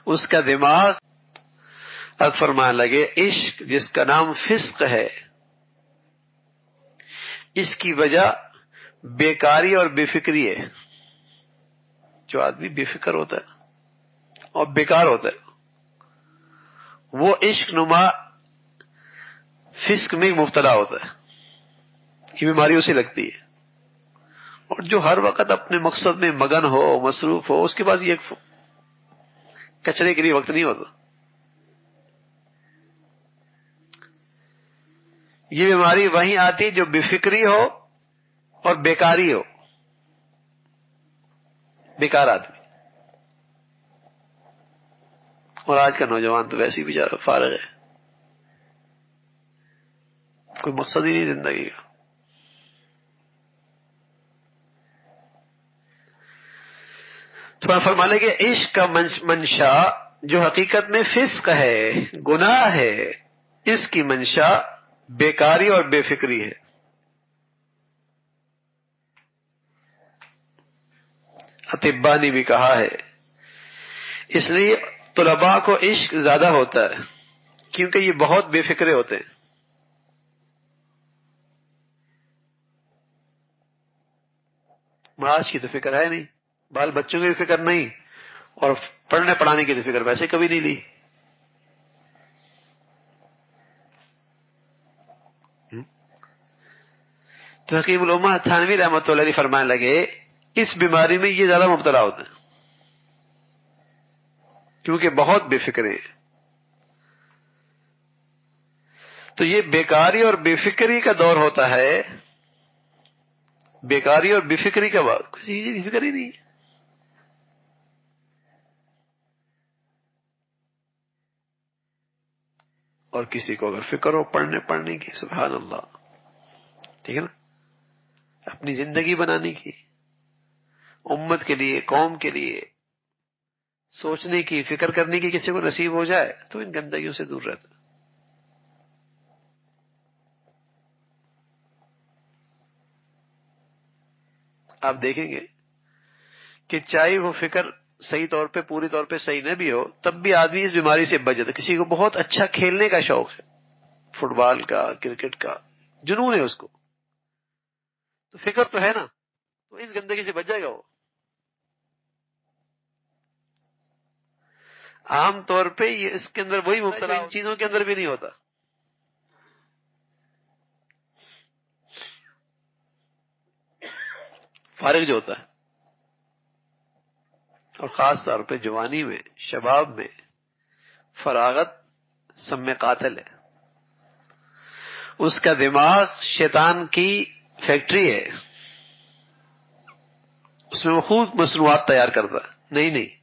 اس کا دماغ اب فرمانے لگے عشق جس کا نام فسق ہے، اس کی وجہ بیکاری اور بے فکری ہے. جو آدمی بے فکر ہوتا ہے اور بیکار ہوتا ہے وہ عشق نما فسق میں مبتلا ہوتا ہے. یہ بیماری اسے لگتی ہے. اور جو ہر وقت اپنے مقصد میں مگن ہو، مصروف ہو، اس کے پاس یہ کچرے کے لیے وقت نہیں ہوتا. یہ بیماری وہیں آتی جو بے فکری ہو اور بیکاری ہو. بیکار آدمی. اور آج کا نوجوان تو ویسے ہی بیچارہ فارغ ہے، کوئی مقصد ہی نہیں زندگی کا. تو فرمانے کہ عشق کا منشا جو حقیقت میں فسق ہے، گناہ ہے، اس کی منشا بیکاری اور بے فکری ہے. اطباء نے بھی کہا ہے اس لیے طلباء کو عشق زیادہ ہوتا ہے کیونکہ یہ بہت بے فکرے ہوتے ہیں. معاش کی تو فکر ہے نہیں، بال بچوں کی فکر نہیں، اور پڑھنے پڑھانے کی تو فکر ویسے کبھی نہیں لی. تو حکیم الامہ تھانوی رحمۃ اللہ علیہ فرمانے لگے اس بیماری میں یہ زیادہ مبتلا ہوتے ہیں کیونکہ بہت بے فکرے ہیں. تو یہ بیکاری اور بے فکری کا دور ہوتا ہے. بیکاری اور بے فکری کا بعد کسی چیز کی فکر ہی نہیں. اور کسی کو اگر فکر ہو پڑھنے کی، سبحان اللہ، ٹھیک ہے نا، اپنی زندگی بنانے کی، امت کے لیے، قوم کے لیے سوچنے کی، فکر کرنے کی کسی کو نصیب ہو جائے تو ان گندگیوں سے دور رہتا. آپ دیکھیں گے کہ چاہے وہ فکر صحیح طور پہ، پوری طور پہ صحیح نہ بھی ہو، تب بھی آدمی اس بیماری سے بچ جاتا. کسی کو بہت اچھا کھیلنے کا شوق ہے، فٹ بال کا، کرکٹ کا جنون ہے اس کو، تو فکر تو ہے نا، تو اس گندگی سے بچ جائے گا. وہ عام طور پہ یہ اس کے اندر وہی مبتلا ان چیزوں کے اندر بھی نہیں ہوتا. فارغ جو ہوتا ہے، اور خاص طور پہ جوانی میں، شباب میں فراغت سم قاتل ہے. اس کا دماغ شیطان کی فیکٹری ہے، اس میں وہ خوب مصنوعات تیار کرتا ہے. نہیں